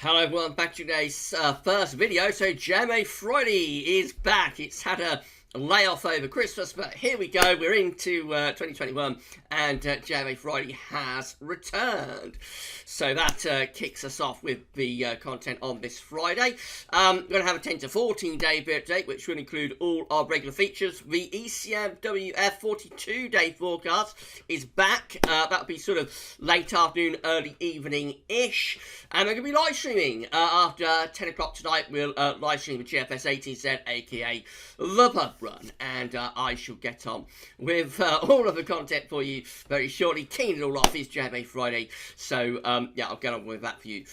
Hello everyone, back to today's first video. So JMA Friday is back. It's had a layoff over Christmas, but here we go. We're into 2021 and JMA Friday has returned. So that kicks us off with the content on this Friday. We're going to have a 10 to 14 day update, which will include all our regular features. The ECMWF 42 day forecast is back. That'll be sort of late afternoon, early evening-ish. And we're going to be live streaming after 10 o'clock tonight. We'll live stream the GFS 18Z, aka The Pub Run. And I shall get on with all of the content for you very shortly. Keying it all off is JMA Friday. So, yeah, I'll get on with that for you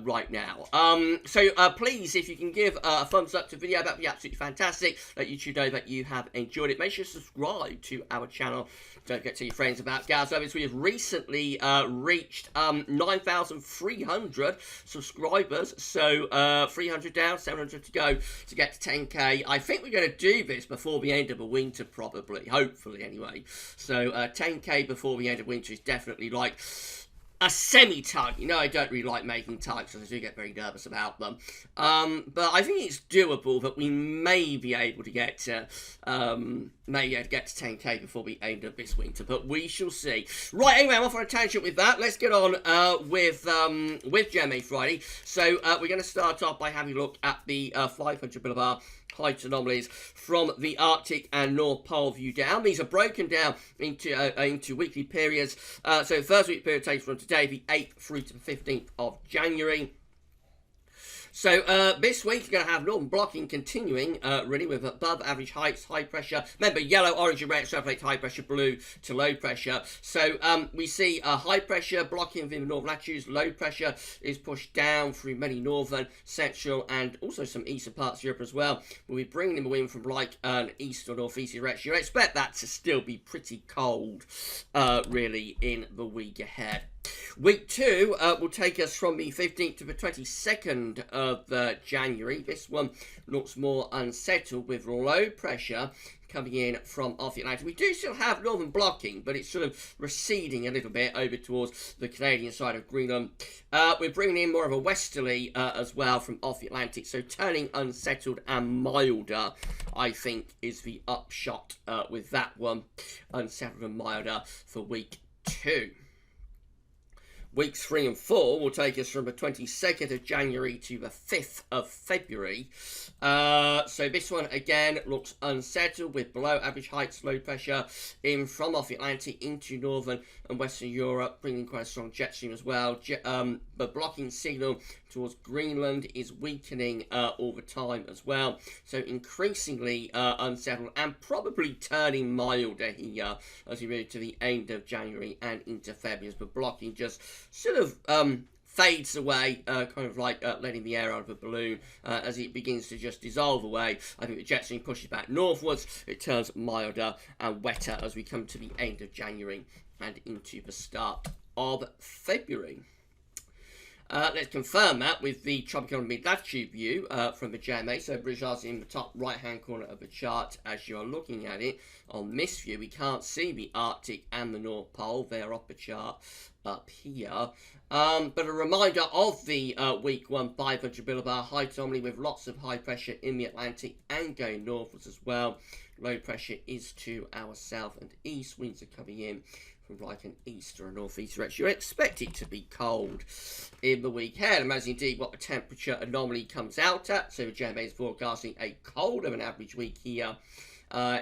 right now. So please, if you can give a thumbs up to the video, that'd be absolutely fantastic. Let YouTube know that you have enjoyed it. Make sure to subscribe to our channel. Don't get to your friends about Gals Service. We have recently reached 9,300 subscribers. So 300 down, 700 to go to get to 10k. I think we're going to do this before the end of the winter, probably. Hopefully, anyway. So 10k before the end of winter is definitely like a semi-tug. You know, I don't really like making tugs because I do get very nervous about them. But I think it's doable that we may be able to get to, get to 10k before the end of this winter. But we shall see. Right, anyway, I'm off on a tangent with that. Let's get on with JMA Friday. So we're going to start off by having a look at the 500 millibar height anomalies from the Arctic and North Pole view down. These are broken down into weekly periods. So the first week period takes from today, the 8th through to the 15th of January. So this week you're going to have northern blocking continuing, really, with above average heights, high pressure. Remember, yellow, orange and red extrapolate high pressure, blue to low pressure. So we see high pressure blocking within the northern latitudes. Low pressure is pushed down through many northern, central and also some eastern parts of Europe as well. We'll be bringing in the wind from like an east or northeast direction. You expect that to still be pretty cold, really, in the week ahead. Week 2 will take us from the 15th to the 22nd of January. This one looks more unsettled with low pressure coming in from off the Atlantic. We do still have northern blocking, but it's sort of receding a little bit over towards the Canadian side of Greenland. We're bringing in more of a westerly as well from off the Atlantic, so turning unsettled and milder, I think, is the upshot with that one. Unsettled and milder for week 2. Weeks 3 and 4 will take us from the 22nd of January to the 5th of February. So this one, again, looks unsettled with below average heights, low pressure in from off the Atlantic into northern and western Europe, bringing quite a strong jet stream as well. The blocking signal towards Greenland is weakening all the time as well. So increasingly unsettled and probably turning milder here as we move to the end of January and into February, as the blocking just sort of fades away, kind of like letting the air out of a balloon as it begins to just dissolve away. I think the jet stream pushes back northwards. It turns milder and wetter as we come to the end of January and into the start of February. Let's confirm that with the tropical mid-latitude view from the JMA. So Brigeard's in the top right-hand corner of the chart as you are looking at it. On this view, we can't see the Arctic and the North Pole. They are up the chart up here. But a reminder of the week 1 500 millibar height anomaly with lots of high pressure in the Atlantic and going northwards as well. Low pressure is to our south and east. Winds are coming in from like an east or a northeast direction. You expect it to be cold in the week ahead, and that's indeed what the temperature anomaly comes out at. So the JMA is forecasting a colder than average week here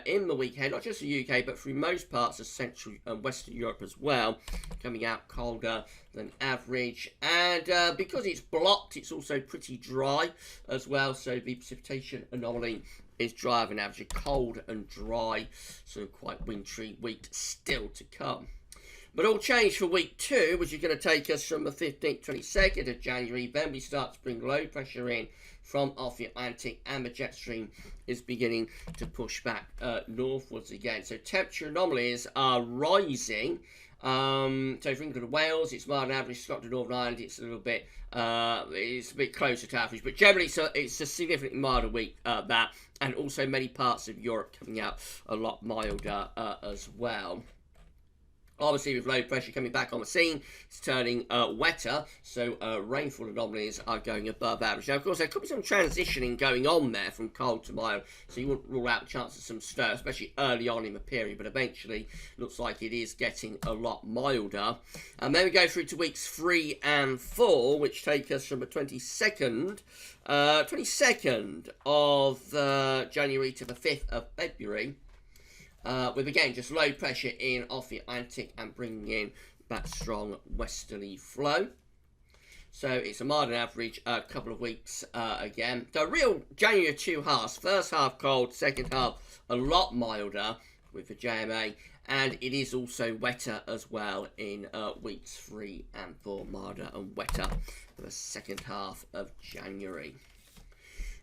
in the week ahead, not just the UK, but through most parts of Central and Western Europe as well, coming out colder than average. And because it's blocked, it's also pretty dry as well, so the precipitation anomaly is drier than average, cold and dry, so quite wintry week still to come. But all change for week 2, which is going to take us from the 15th, 22nd of January. Then we start to bring low pressure in from off the Atlantic, and the jet stream is beginning to push back northwards again. So temperature anomalies are rising. So for England and Wales, it's mild and average. Scotland and Northern Ireland, it's a little bit, it's a bit closer to average. But generally, it's a significantly milder week, that. And also many parts of Europe coming out a lot milder as well. Obviously, with low pressure coming back on the scene, it's turning wetter, so rainfall anomalies are going above average. Now, of course, there could be some transitioning going on there from cold to mild, so you wouldn't rule out the chance of some stir, especially early on in the period, but eventually looks like it is getting a lot milder. And then we go through to weeks 3 and 4, which take us from the 22nd of January to the 5th of February. With again just low pressure in off the Atlantic and bringing in that strong westerly flow. So it's a mild and average couple of weeks again. So real January 2 halves. First half cold, second half a lot milder with the JMA. And it is also wetter as well in weeks 3 and 4, milder and wetter for the second half of January.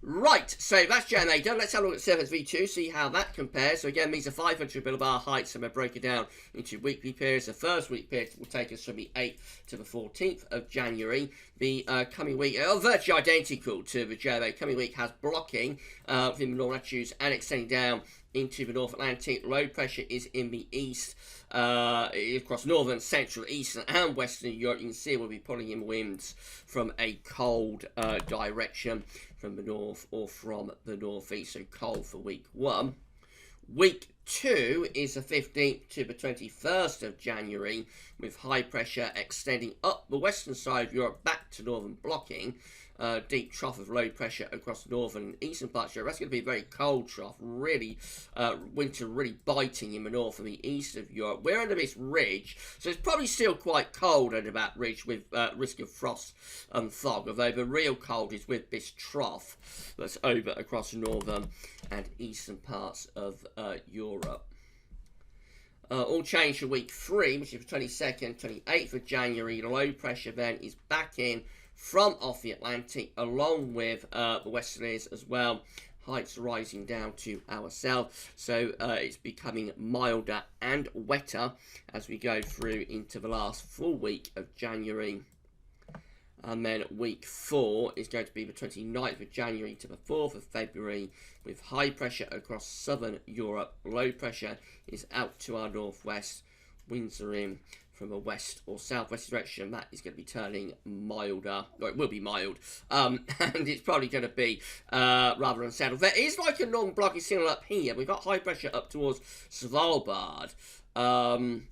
Right, so that's JMA done. Let's have a look at Surface V2, see how that compares. So again, these are 500 millibar heights, and we'll break it down into weekly periods. The first week period will take us from the 8th to the 14th of January. The coming week, virtually identical to the JMA. Coming week has blocking within the northern latitudes and extending down into the North Atlantic. Low pressure is in the east, across northern, central, eastern and western Europe. You can see we'll be pulling in winds from a cold direction from the north or from the northeast, so cold for week 1. Week 2 is the 15th to the 21st of January, with high pressure extending up the western side of Europe back to northern blocking. Deep trough of low pressure across northern and eastern parts of Europe. That's going to be a very cold trough, really winter really biting in the north and the east of Europe. We're under this ridge, so it's probably still quite cold under that ridge with risk of frost and fog, although the real cold is with this trough that's over across northern and eastern parts of Europe. All change for week 3, which is the 22nd, 28th of January. The low pressure then is back in from off the Atlantic, along with the westerlies as well. Heights rising down to our south, so it's becoming milder and wetter as we go through into the last full week of January. And then week 4 is going to be the 29th of January to the 4th of February, with high pressure across southern Europe. Low pressure is out to our northwest. Winds are in from a west or southwest direction. That is going to be turning milder, or it will be mild, and it's probably going to be rather unsettled. There is like a non-blocking signal up here. We've got high pressure up towards Svalbard, and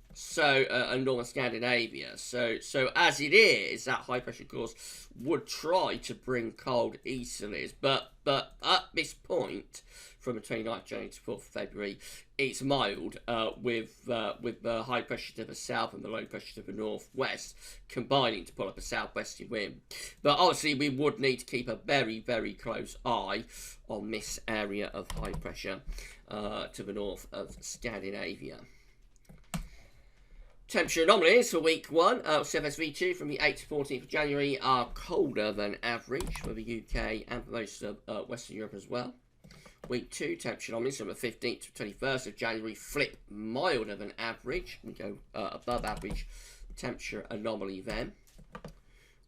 northern Scandinavia. So as it is, that high pressure course would try to bring cold easterlies, but at this point, from the 29th January to 4th of February, it's mild with the high pressure to the south and the low pressure to the northwest combining to pull up a southwesterly wind. But obviously we would need to keep a very, very close eye on this area of high pressure to the north of Scandinavia. Temperature anomalies for week 1 of CFSV2 from the 8th to 14th of January are colder than average for the UK and for most of Western Europe as well. Week 2, temperature anomalies from the 15th to 21st of January flip milder than average. We go above average temperature anomaly then.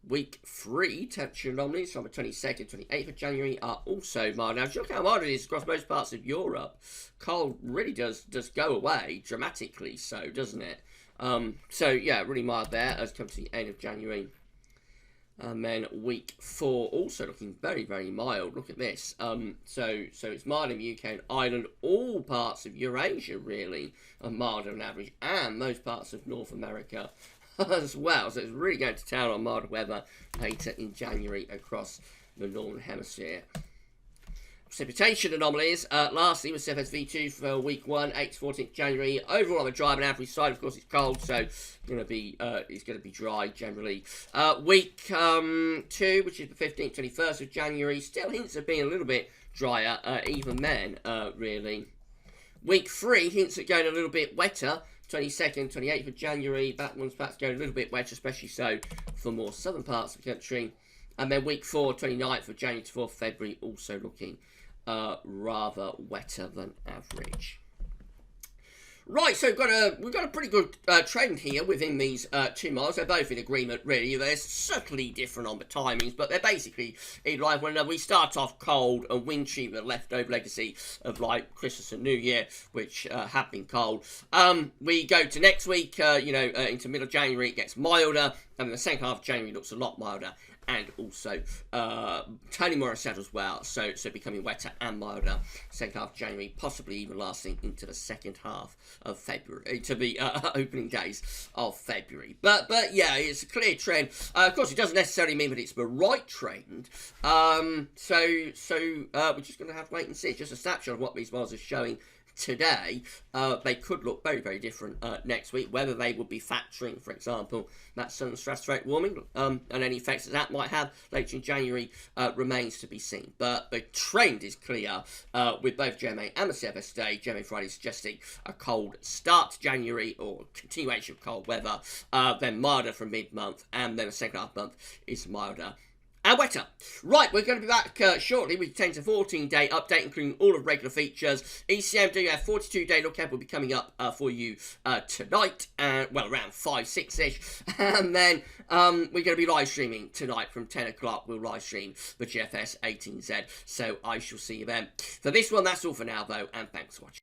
Week 3, temperature anomalies from the 22nd to 28th of January are also mild. Now, if you look how mild it is across most parts of Europe, cold really does go away dramatically, so doesn't it? So yeah, really mild there as comes to the end of January. And then week 4 also looking very, very mild. Look at this. So it's mild in the UK and Ireland. All parts of Eurasia really are milder than average, and most parts of North America as well. So it's really going to town on milder weather later in January across the Northern Hemisphere. Precipitation anomalies, lastly with CFSV2 for week 1, 8th to 14th January. Overall on the dry and average side, of course it's cold, so it's going to be dry generally. Week 2, which is the 15th, 21st of January, still hints of being a little bit drier, even then, really. Week 3 hints at going a little bit wetter. 22nd, 28th of January, that one's perhaps going a little bit wetter, especially so for more southern parts of the country. And then week 4, 29th of January to 4th of February, also looking rather wetter than average. Right, so we've got a pretty good trend here within these 2 miles. They're both in agreement, really. They're subtly different on the timings, but they're basically in line with one another. We start off cold and windy, the leftover legacy of like Christmas and New Year, which have been cold. We go to next week, into middle of January, it gets milder, and the second half of January looks a lot milder. And also turning more unsettled as well, so becoming wetter and milder. Second half of January, possibly even lasting into the second half of February, to the opening days of February. But yeah, it's a clear trend. Of course, it doesn't necessarily mean that it's the right trend. So we're just going to have to wait and see. It's just a snapshot of what these models are showing today. They could look very, very different next week. Whether they would be factoring, for example, that southern stratospheric warming and any effects that might have later in January remains to be seen. But the trend is clear with both GMA and the CFS today. GMA Friday suggesting a cold start to January or continuation of cold weather, then milder from mid-month, and then the second half month is milder and wetter. Right, we're going to be back shortly with 10 to 14 day update, including all of regular features. ECM DF 42 day look ahead will be coming up for you tonight, around 5-6ish, and then we're going to be live streaming tonight from 10 o'clock. We'll live stream the GFS 18Z, so I shall see you then. For this one, that's all for now though, and thanks for watching.